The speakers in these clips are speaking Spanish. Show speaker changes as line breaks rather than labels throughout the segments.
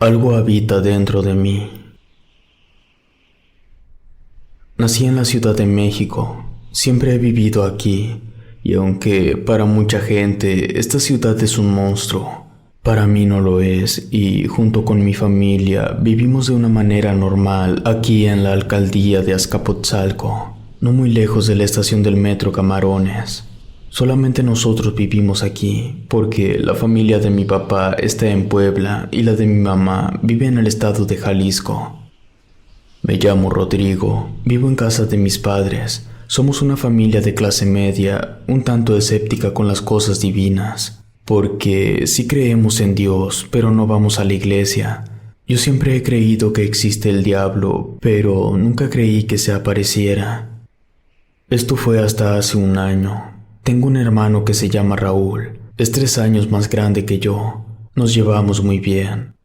Algo habita dentro de mí. Nací en la Ciudad de México. Siempre he vivido aquí, y aunque para mucha gente esta ciudad es un monstruo, para mí no lo es, y junto con mi familia vivimos de una manera normal aquí en la alcaldía de Azcapotzalco, no muy lejos de la estación del metro Camarones. Solamente nosotros vivimos aquí, porque la familia de mi papá está en Puebla y la de mi mamá vive en el estado de Jalisco. Me llamo Rodrigo, vivo en casa de mis padres. Somos una familia de clase media, un tanto escéptica con las cosas divinas, porque sí creemos en Dios, pero no vamos a la iglesia. Yo siempre he creído que existe el diablo, pero nunca creí que se apareciera. Esto fue hasta hace un año. Tengo un hermano que se llama Raúl. Es 3 años más grande que yo. Nos llevamos muy bien.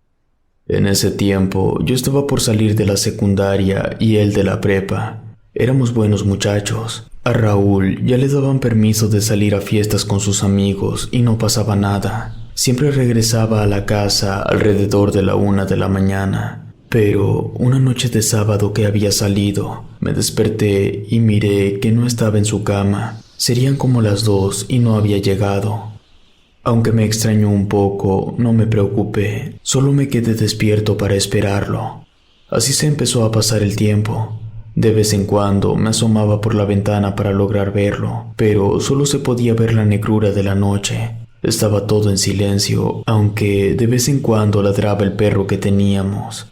En ese tiempo, yo estaba por salir de la secundaria y él de la prepa. Éramos buenos muchachos. A Raúl ya le daban permiso de salir a fiestas con sus amigos y no pasaba nada. Siempre regresaba a la casa alrededor de la 1 de la mañana. Pero una noche de sábado que había salido, me desperté y miré que no estaba en su cama. Serían como las 2 y no había llegado. Aunque me extrañó un poco, no me preocupé, solo me quedé despierto para esperarlo. Así se empezó a pasar el tiempo. De vez en cuando me asomaba por la ventana para lograr verlo, pero solo se podía ver la negrura de la noche. Estaba todo en silencio, aunque de vez en cuando ladraba el perro que teníamos.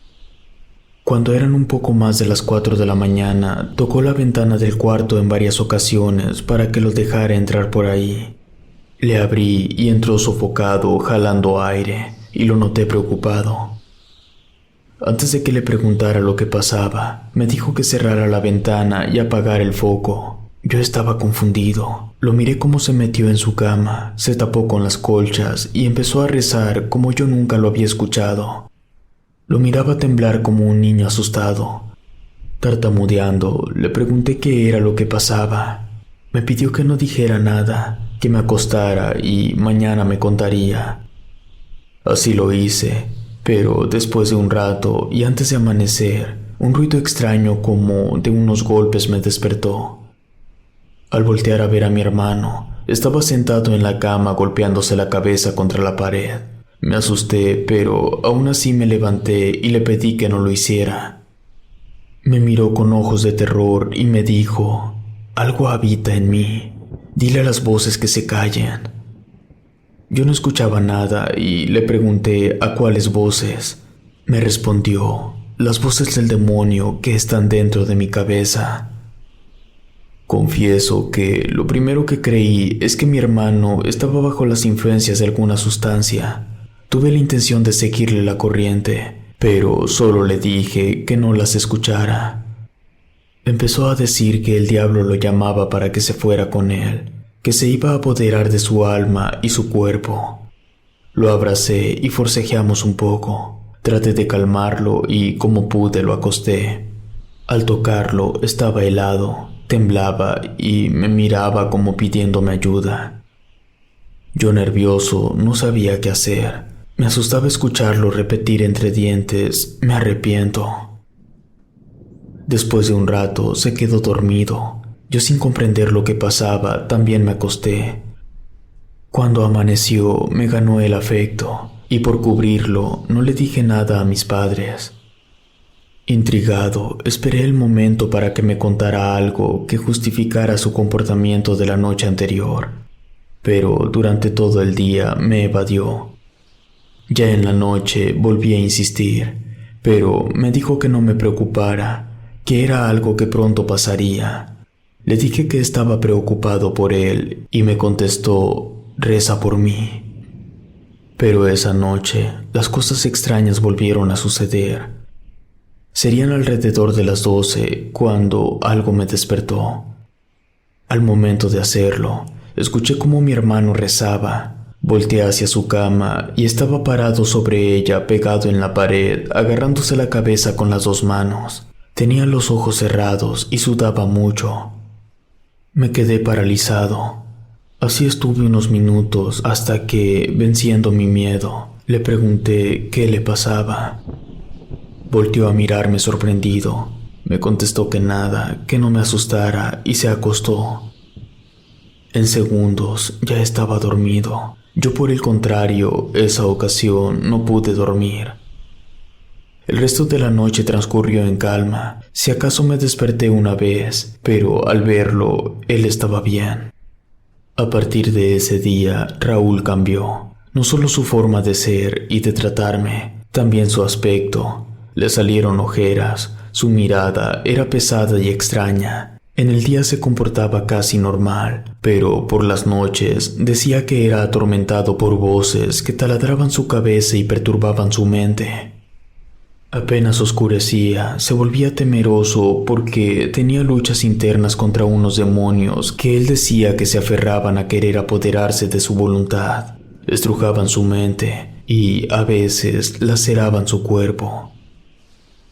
Cuando eran un poco más de las 4 de la mañana, tocó la ventana del cuarto en varias ocasiones para que lo dejara entrar por ahí. Le abrí y entró sofocado, jalando aire, y lo noté preocupado. Antes de que le preguntara lo que pasaba, me dijo que cerrara la ventana y apagara el foco. Yo estaba confundido. Lo miré cómo se metió en su cama, se tapó con las colchas y empezó a rezar como yo nunca lo había escuchado. Lo miraba temblar como un niño asustado. Tartamudeando, le pregunté qué era lo que pasaba. Me pidió que no dijera nada, que me acostara y mañana me contaría. Así lo hice, pero después de un rato y antes de amanecer, un ruido extraño como de unos golpes me despertó. Al voltear a ver a mi hermano, estaba sentado en la cama golpeándose la cabeza contra la pared. Me asusté, pero aún así me levanté y le pedí que no lo hiciera. Me miró con ojos de terror y me dijo: «Algo habita en mí. Dile a las voces que se callen». Yo no escuchaba nada y le pregunté a cuáles voces. Me respondió: «Las voces del demonio que están dentro de mi cabeza». Confieso que lo primero que creí es que mi hermano estaba bajo las influencias de alguna sustancia. Tuve la intención de seguirle la corriente, pero solo le dije que no las escuchara. Empezó a decir que el diablo lo llamaba para que se fuera con él, que se iba a apoderar de su alma y su cuerpo. Lo abracé y forcejeamos un poco. Traté de calmarlo y como pude lo acosté. Al tocarlo estaba helado, temblaba y me miraba como pidiéndome ayuda. Yo, nervioso, no sabía qué hacer. Me asustaba escucharlo repetir entre dientes: «Me arrepiento». Después de un rato se quedó dormido. Yo, sin comprender lo que pasaba, también me acosté. Cuando amaneció me ganó el afecto y por cubrirlo no le dije nada a mis padres. Intrigado, esperé el momento para que me contara algo que justificara su comportamiento de la noche anterior, pero durante todo el día me evadió. Ya en la noche volví a insistir, pero me dijo que no me preocupara, que era algo que pronto pasaría. Le dije que estaba preocupado por él y me contestó: «Reza por mí». Pero esa noche las cosas extrañas volvieron a suceder. Serían alrededor de las 12 cuando algo me despertó. Al momento de hacerlo, escuché cómo mi hermano rezaba. Volteé hacia su cama y estaba parado sobre ella, pegado en la pared, agarrándose la cabeza con las 2 manos. Tenía los ojos cerrados y sudaba mucho. Me quedé paralizado. Así estuve unos minutos hasta que, venciendo mi miedo, Le pregunté qué le pasaba. Volteó a mirarme sorprendido. Me contestó que nada, que no me asustara y se acostó. En segundos ya estaba dormido. Yo, por el contrario, esa ocasión no pude dormir. El resto de la noche transcurrió en calma. Si acaso me desperté una vez, pero al verlo, él estaba bien. A partir de ese día, Raúl cambió. No solo su forma de ser y de tratarme, también su aspecto. Le salieron ojeras, su mirada era pesada y extraña. En el día se comportaba casi normal, pero por las noches decía que era atormentado por voces que taladraban su cabeza y perturbaban su mente. Apenas oscurecía, se volvía temeroso porque tenía luchas internas contra unos demonios que él decía que se aferraban a querer apoderarse de su voluntad. Estrujaban su mente y, a veces, laceraban su cuerpo.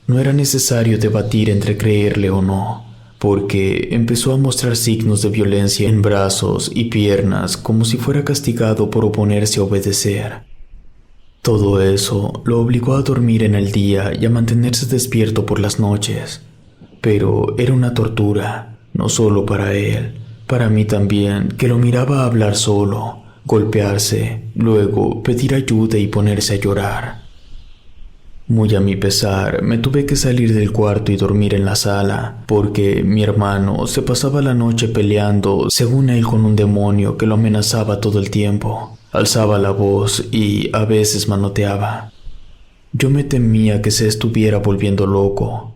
No era necesario debatir entre creerle o no, porque empezó a mostrar signos de violencia en brazos y piernas como si fuera castigado por oponerse a obedecer. Todo eso lo obligó a dormir en el día y a mantenerse despierto por las noches. Pero era una tortura, no solo para él, para mí también, que lo miraba hablar solo, golpearse, luego pedir ayuda y ponerse a llorar. Muy a mi pesar, me tuve que salir del cuarto y dormir en la sala, porque mi hermano se pasaba la noche peleando, según él, con un demonio que lo amenazaba todo el tiempo. Alzaba la voz y a veces manoteaba. Yo me temía que se estuviera volviendo loco.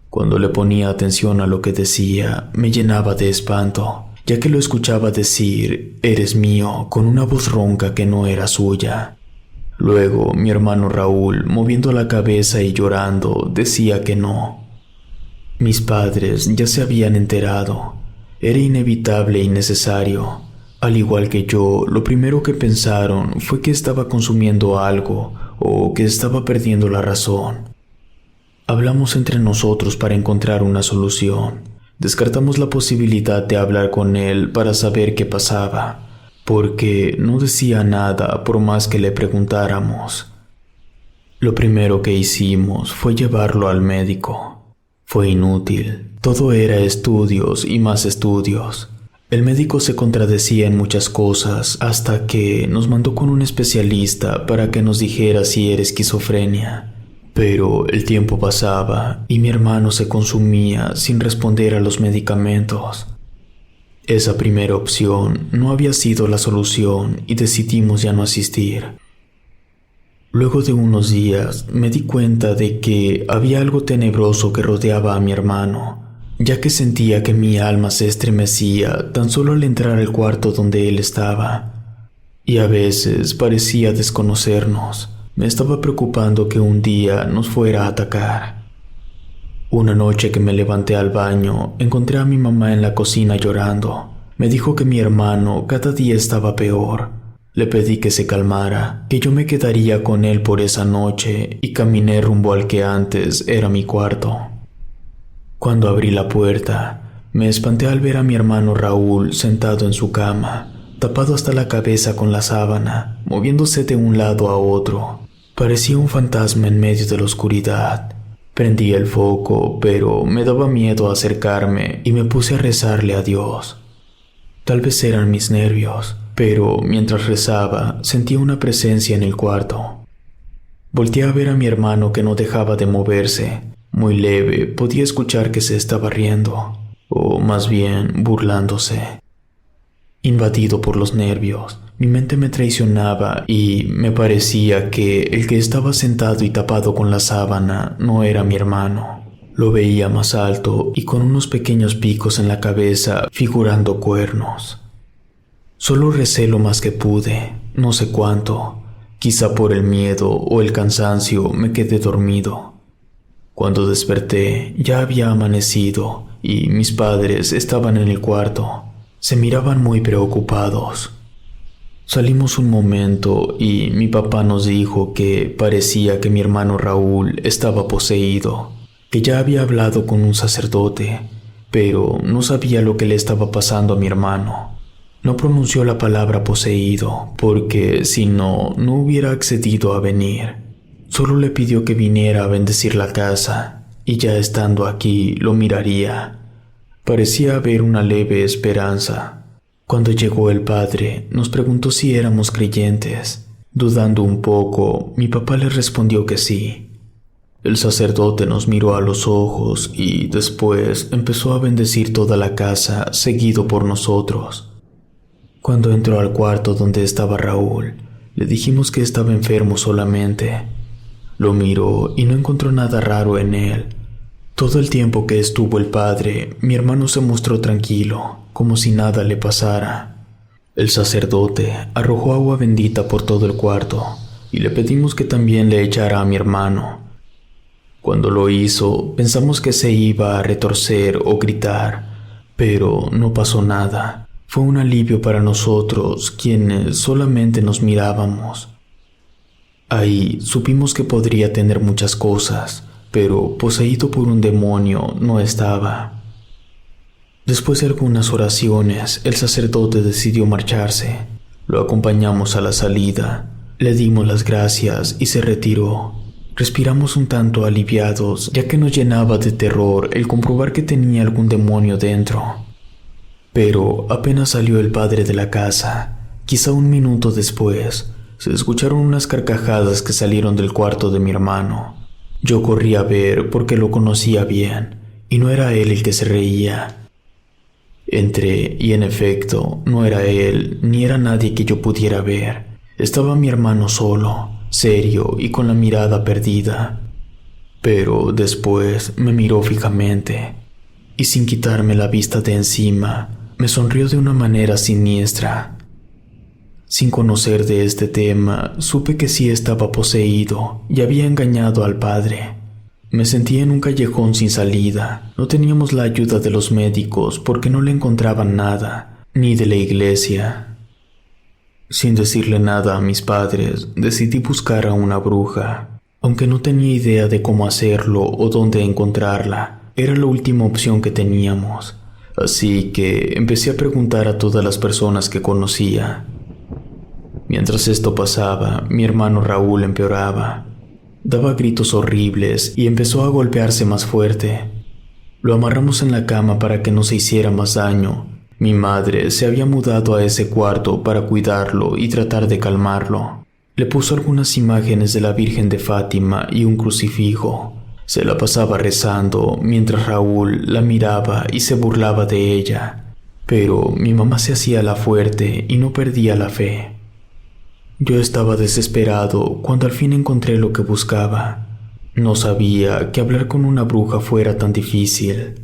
Cuando le ponía atención a lo que decía, me llenaba de espanto, ya que lo escuchaba decir «eres mío» con una voz ronca que no era suya. Luego, mi hermano Raúl, moviendo la cabeza y llorando, decía que no. Mis padres ya se habían enterado. Era inevitable y necesario. Al igual que yo, lo primero que pensaron fue que estaba consumiendo algo o que estaba perdiendo la razón. Hablamos entre nosotros para encontrar una solución. Descartamos la posibilidad de hablar con él para saber qué pasaba, porque no decía nada por más que le preguntáramos. Lo primero que hicimos fue llevarlo al médico. Fue inútil. Todo era estudios y más estudios. El médico se contradecía en muchas cosas hasta que nos mandó con un especialista para que nos dijera si era esquizofrenia. Pero el tiempo pasaba y mi hermano se consumía sin responder a los medicamentos. Esa primera opción no había sido la solución y decidimos ya no asistir. Luego de unos días me di cuenta de que había algo tenebroso que rodeaba a mi hermano, ya que sentía que mi alma se estremecía tan solo al entrar al cuarto donde él estaba. Y a veces parecía desconocernos. Me estaba preocupando que un día nos fuera a atacar. Una noche que me levanté al baño, encontré a mi mamá en la cocina llorando. Me dijo que mi hermano cada día estaba peor. Le pedí que se calmara, que yo me quedaría con él por esa noche y caminé rumbo al que antes era mi cuarto. Cuando abrí la puerta, me espanté al ver a mi hermano Raúl sentado en su cama, tapado hasta la cabeza con la sábana, moviéndose de un lado a otro. Parecía un fantasma en medio de la oscuridad. Prendí el foco, pero me daba miedo acercarme y me puse a rezarle a Dios. Tal vez eran mis nervios, pero mientras rezaba sentía una presencia en el cuarto. Volteé a ver a mi hermano que no dejaba de moverse. Muy leve, podía escuchar que se estaba riendo, o más bien burlándose. Invadido por los nervios, mi mente me traicionaba y me parecía que el que estaba sentado y tapado con la sábana no era mi hermano. Lo veía más alto y con unos pequeños picos en la cabeza figurando cuernos. Solo recé lo más que pude, no sé cuánto. Quizá por el miedo o el cansancio me quedé dormido. Cuando desperté ya había amanecido y mis padres estaban en el cuarto. Se miraban muy preocupados. Salimos un momento y mi papá nos dijo que parecía que mi hermano Raúl estaba poseído, que ya había hablado con un sacerdote, pero no sabía lo que le estaba pasando a mi hermano. No pronunció la palabra poseído, porque si no, no hubiera accedido a venir. Solo le pidió que viniera a bendecir la casa, y ya estando aquí lo miraría. Parecía haber una leve esperanza. Cuando llegó el padre, nos preguntó si éramos creyentes. Dudando un poco, mi papá le respondió que sí. El sacerdote nos miró a los ojos y después empezó a bendecir toda la casa, seguido por nosotros. Cuando entró al cuarto donde estaba Raúl, le dijimos que estaba enfermo solamente. Lo miró y no encontró nada raro en él. Todo el tiempo que estuvo el padre, mi hermano se mostró tranquilo, como si nada le pasara. El sacerdote arrojó agua bendita por todo el cuarto y le pedimos que también le echara a mi hermano. Cuando lo hizo, pensamos que se iba a retorcer o gritar, pero no pasó nada. Fue un alivio para nosotros, quienes solamente nos mirábamos. Ahí supimos que podría tener muchas cosas, pero poseído por un demonio no estaba. Después de algunas oraciones, el sacerdote decidió marcharse. Lo acompañamos a la salida, le dimos las gracias y se retiró. Respiramos un tanto aliviados, ya que nos llenaba de terror el comprobar que tenía algún demonio dentro. Pero apenas salió el padre de la casa, quizá un minuto después, se escucharon unas carcajadas que salieron del cuarto de mi hermano. Yo corrí a ver porque lo conocía bien, y no era él el que se reía. Entré y en efecto, no era él, ni era nadie que yo pudiera ver. Estaba mi hermano solo, serio y con la mirada perdida. Pero después me miró fijamente, y sin quitarme la vista de encima, me sonrió de una manera siniestra. Sin conocer de este tema, supe que sí estaba poseído y había engañado al padre. Me sentía en un callejón sin salida. No teníamos la ayuda de los médicos porque no le encontraban nada, ni de la iglesia. Sin decirle nada a mis padres, decidí buscar a una bruja. Aunque no tenía idea de cómo hacerlo o dónde encontrarla, era la última opción que teníamos. Así que empecé a preguntar a todas las personas que conocía. Mientras esto pasaba, mi hermano Raúl empeoraba. Daba gritos horribles y empezó a golpearse más fuerte. Lo amarramos en la cama para que no se hiciera más daño. Mi madre se había mudado a ese cuarto para cuidarlo y tratar de calmarlo. Le puso algunas imágenes de la Virgen de Fátima y un crucifijo. Se la pasaba rezando mientras Raúl la miraba y se burlaba de ella. Pero mi mamá se hacía la fuerte y no perdía la fe. Yo estaba desesperado cuando al fin encontré lo que buscaba. No sabía que hablar con una bruja fuera tan difícil.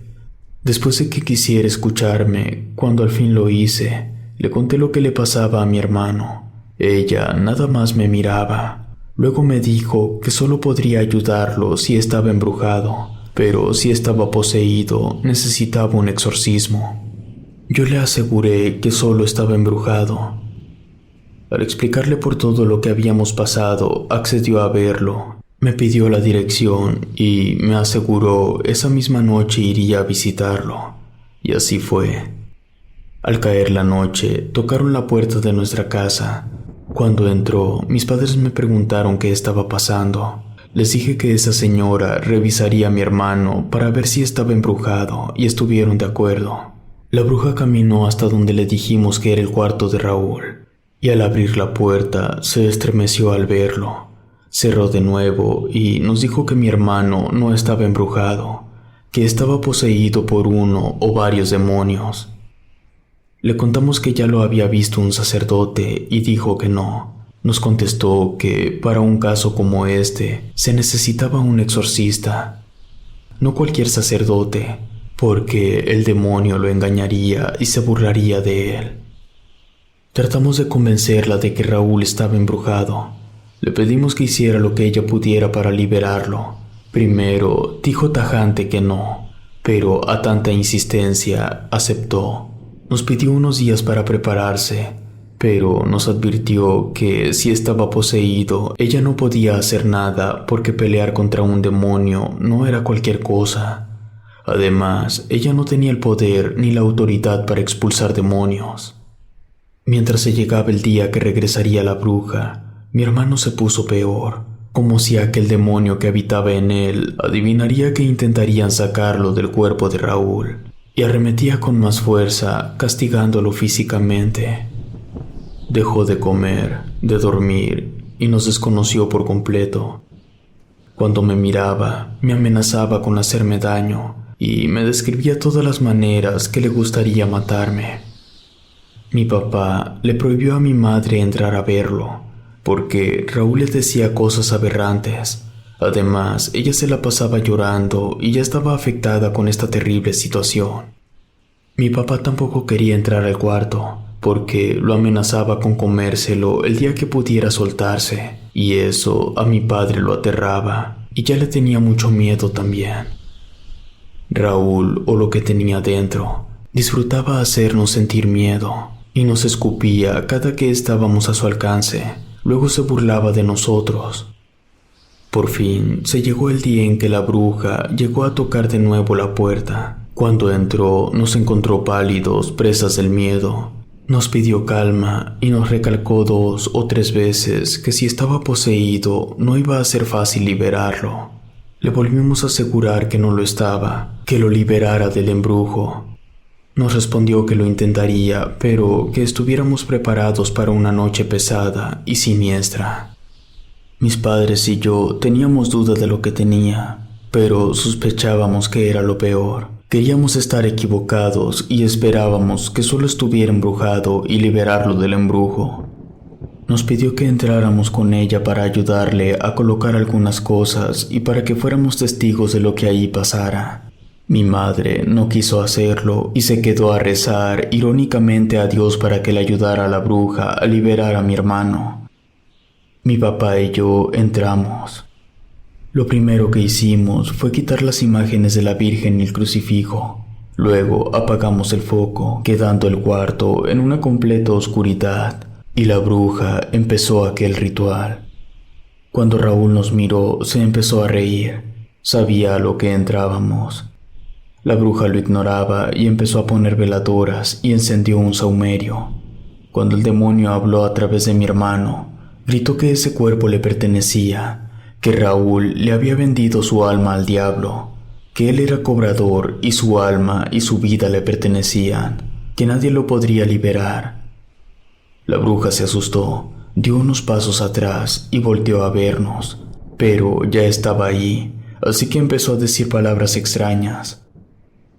Después de que quisiera escucharme, cuando al fin lo hice, le conté lo que le pasaba a mi hermano. Ella nada más me miraba. Luego me dijo que solo podría ayudarlo si estaba embrujado, pero si estaba poseído necesitaba un exorcismo. Yo le aseguré que solo estaba embrujado. Al explicarle por todo lo que habíamos pasado, accedió a verlo. Me pidió la dirección y me aseguró esa misma noche iría a visitarlo. Y así fue. Al caer la noche, tocaron la puerta de nuestra casa. Cuando entró, mis padres me preguntaron qué estaba pasando. Les dije que esa señora revisaría a mi hermano para ver si estaba embrujado y estuvieron de acuerdo. La bruja caminó hasta donde le dijimos que era el cuarto de Raúl, y al abrir la puerta se estremeció al verlo. Cerró de nuevo y nos dijo que mi hermano no estaba embrujado, que estaba poseído por uno o varios demonios. Le contamos que ya lo había visto un sacerdote y dijo que no. Nos contestó que para un caso como este se necesitaba un exorcista, no cualquier sacerdote, porque el demonio lo engañaría y se burlaría de él. Tratamos de convencerla de que Raúl estaba embrujado. Le pedimos que hiciera lo que ella pudiera para liberarlo. Primero dijo tajante que no, pero a tanta insistencia aceptó. Nos pidió unos días para prepararse, pero nos advirtió que si estaba poseído, ella no podía hacer nada porque pelear contra un demonio no era cualquier cosa. Además, ella no tenía el poder ni la autoridad para expulsar demonios. Mientras se llegaba el día que regresaría la bruja, mi hermano se puso peor, como si aquel demonio que habitaba en él adivinaría que intentarían sacarlo del cuerpo de Raúl, y arremetía con más fuerza, castigándolo físicamente. Dejó de comer, de dormir, y nos desconoció por completo. Cuando me miraba, me amenazaba con hacerme daño, y me describía todas las maneras que le gustaría matarme. Mi papá le prohibió a mi madre entrar a verlo, porque Raúl les decía cosas aberrantes. Además, ella se la pasaba llorando y ya estaba afectada con esta terrible situación. Mi papá tampoco quería entrar al cuarto, porque lo amenazaba con comérselo el día que pudiera soltarse, y eso a mi padre lo aterraba, y ya le tenía mucho miedo también. Raúl, o lo que tenía dentro, disfrutaba hacernos sentir miedo, y nos escupía cada que estábamos a su alcance. Luego se burlaba de nosotros. Por fin se llegó el día en que la bruja llegó a tocar de nuevo la puerta. Cuando entró, nos encontró pálidos, presas del miedo. Nos pidió calma y nos recalcó 2 o 3 veces que si estaba poseído no iba a ser fácil liberarlo. Le volvimos a asegurar que no lo estaba, que lo liberara del embrujo. Nos respondió que lo intentaría, pero que estuviéramos preparados para una noche pesada y siniestra. Mis padres y yo teníamos duda de lo que tenía, pero sospechábamos que era lo peor. Queríamos estar equivocados y esperábamos que solo estuviera embrujado y liberarlo del embrujo. Nos pidió que entráramos con ella para ayudarle a colocar algunas cosas y para que fuéramos testigos de lo que ahí pasara. Mi madre no quiso hacerlo y se quedó a rezar irónicamente a Dios para que le ayudara a la bruja a liberar a mi hermano. Mi papá y yo entramos. Lo primero que hicimos fue quitar las imágenes de la Virgen y el crucifijo. Luego apagamos el foco, quedando el cuarto en una completa oscuridad, y la bruja empezó aquel ritual. Cuando Raúl nos miró, se empezó a reír. Sabía a lo que entrábamos. La bruja lo ignoraba y empezó a poner veladoras y encendió un sahumerio. Cuando el demonio habló a través de mi hermano, gritó que ese cuerpo le pertenecía, que Raúl le había vendido su alma al diablo, que él era cobrador y su alma y su vida le pertenecían, que nadie lo podría liberar. La bruja se asustó, dio unos pasos atrás y volteó a vernos, pero ya estaba ahí, así que empezó a decir palabras extrañas.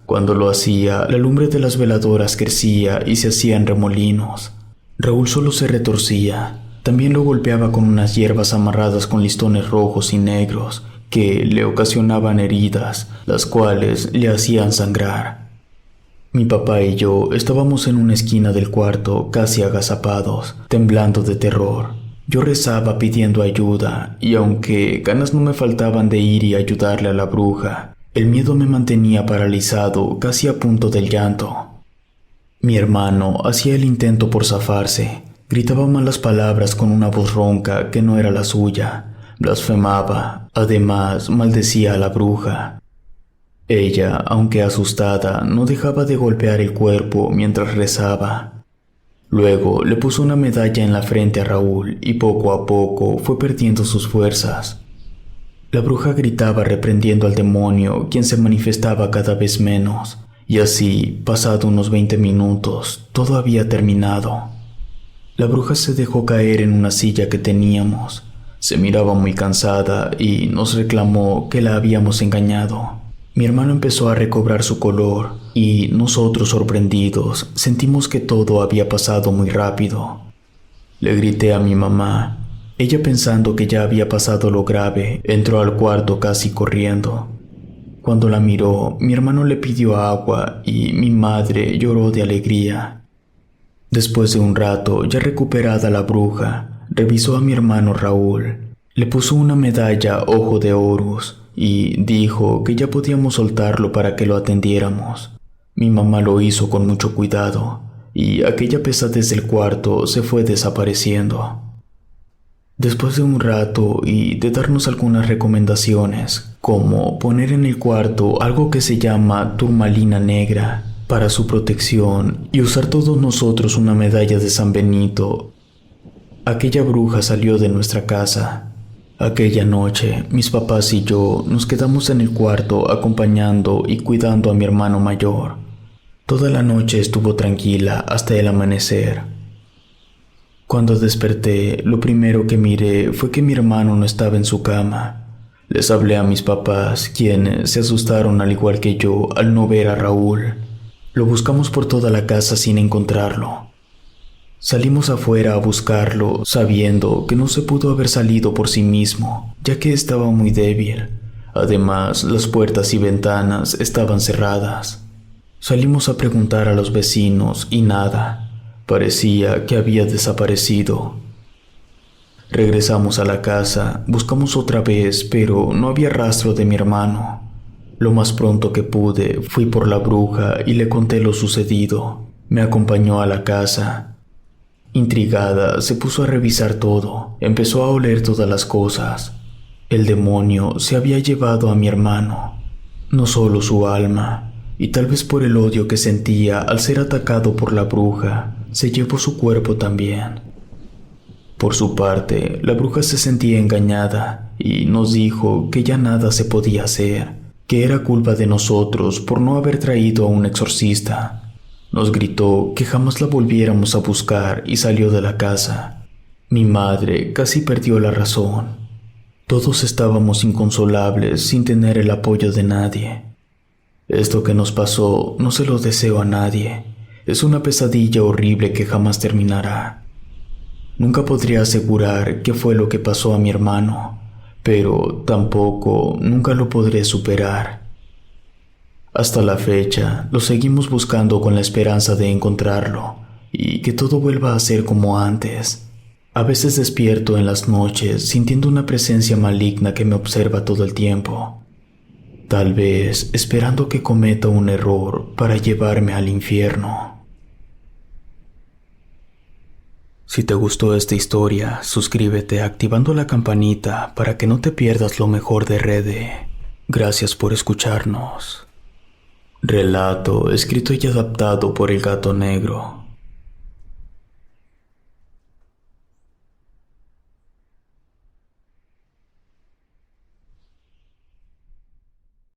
Cuando lo hacía, la lumbre de las veladoras crecía y se hacían remolinos. Raúl solo se retorcía. También lo golpeaba con unas hierbas amarradas con listones rojos y negros que le ocasionaban heridas, las cuales le hacían sangrar. Mi papá y yo estábamos en una esquina del cuarto, casi agazapados, temblando de terror. Yo rezaba pidiendo ayuda, y aunque ganas no me faltaban de ir y ayudarle a la bruja, el miedo me mantenía paralizado, casi a punto del llanto. Mi hermano hacía el intento por zafarse. Gritaba malas palabras con una voz ronca que no era la suya. Blasfemaba. Además, maldecía a la bruja. Ella, aunque asustada, no dejaba de golpear el cuerpo mientras rezaba. Luego le puso una medalla en la frente a Raúl y poco a poco fue perdiendo sus fuerzas. La bruja gritaba reprendiendo al demonio, quien se manifestaba cada vez menos. Y así, pasado unos 20 minutos, todo había terminado. La bruja se dejó caer en una silla que teníamos. Se miraba muy cansada y nos reclamó que la habíamos engañado. Mi hermano empezó a recobrar su color y nosotros, sorprendidos, sentimos que todo había pasado muy rápido. Le grité a mi mamá. Ella, pensando que ya había pasado lo grave, entró al cuarto casi corriendo. Cuando la miró, mi hermano le pidió agua y mi madre lloró de alegría. Después de un rato, ya recuperada la bruja, revisó a mi hermano Raúl. Le puso una medalla Ojo de Horus y dijo que ya podíamos soltarlo para que lo atendiéramos. Mi mamá lo hizo con mucho cuidado y aquella pesadez del cuarto se fue desapareciendo. Después de un rato y de darnos algunas recomendaciones, como poner en el cuarto algo que se llama turmalina negra, para su protección y usar todos nosotros una medalla de San Benito, aquella bruja salió de nuestra casa. Aquella noche, mis papás y yo nos quedamos en el cuarto acompañando y cuidando a mi hermano mayor. Toda la noche estuvo tranquila hasta el amanecer. Cuando desperté, lo primero que miré fue que mi hermano no estaba en su cama. Les hablé a mis papás, quienes se asustaron al igual que yo al no ver a Raúl. Lo buscamos por toda la casa sin encontrarlo. Salimos afuera a buscarlo, sabiendo que no se pudo haber salido por sí mismo, ya que estaba muy débil. Además, las puertas y ventanas estaban cerradas. Salimos a preguntar a los vecinos y nada. Parecía que había desaparecido. Regresamos a la casa, buscamos otra vez, pero no había rastro de mi hermano. Lo más pronto que pude, fui por la bruja y le conté lo sucedido. Me acompañó a la casa. Intrigada, se puso a revisar todo, empezó a oler todas las cosas. El demonio se había llevado a mi hermano, no solo su alma, y tal vez por el odio que sentía al ser atacado por la bruja, se llevó su cuerpo también. Por su parte, la bruja se sentía engañada y nos dijo que ya nada se podía hacer, que era culpa de nosotros por no haber traído a un exorcista. Nos gritó que jamás la volviéramos a buscar y salió de la casa. Mi madre casi perdió la razón. Todos estábamos inconsolables sin tener el apoyo de nadie. Esto que nos pasó no se lo deseo a nadie. Es una pesadilla horrible que jamás terminará. Nunca podría asegurar qué fue lo que pasó a mi hermano, pero tampoco nunca lo podré superar. Hasta la fecha, lo seguimos buscando con la esperanza de encontrarlo y que todo vuelva a ser como antes. A veces despierto en las noches sintiendo una presencia maligna que me observa todo el tiempo. Tal vez esperando que cometa un error para llevarme al infierno. Si te gustó esta historia, suscríbete activando la campanita para que no te pierdas lo mejor de Rede. Gracias por escucharnos. Relato escrito y adaptado por El Gato Negro.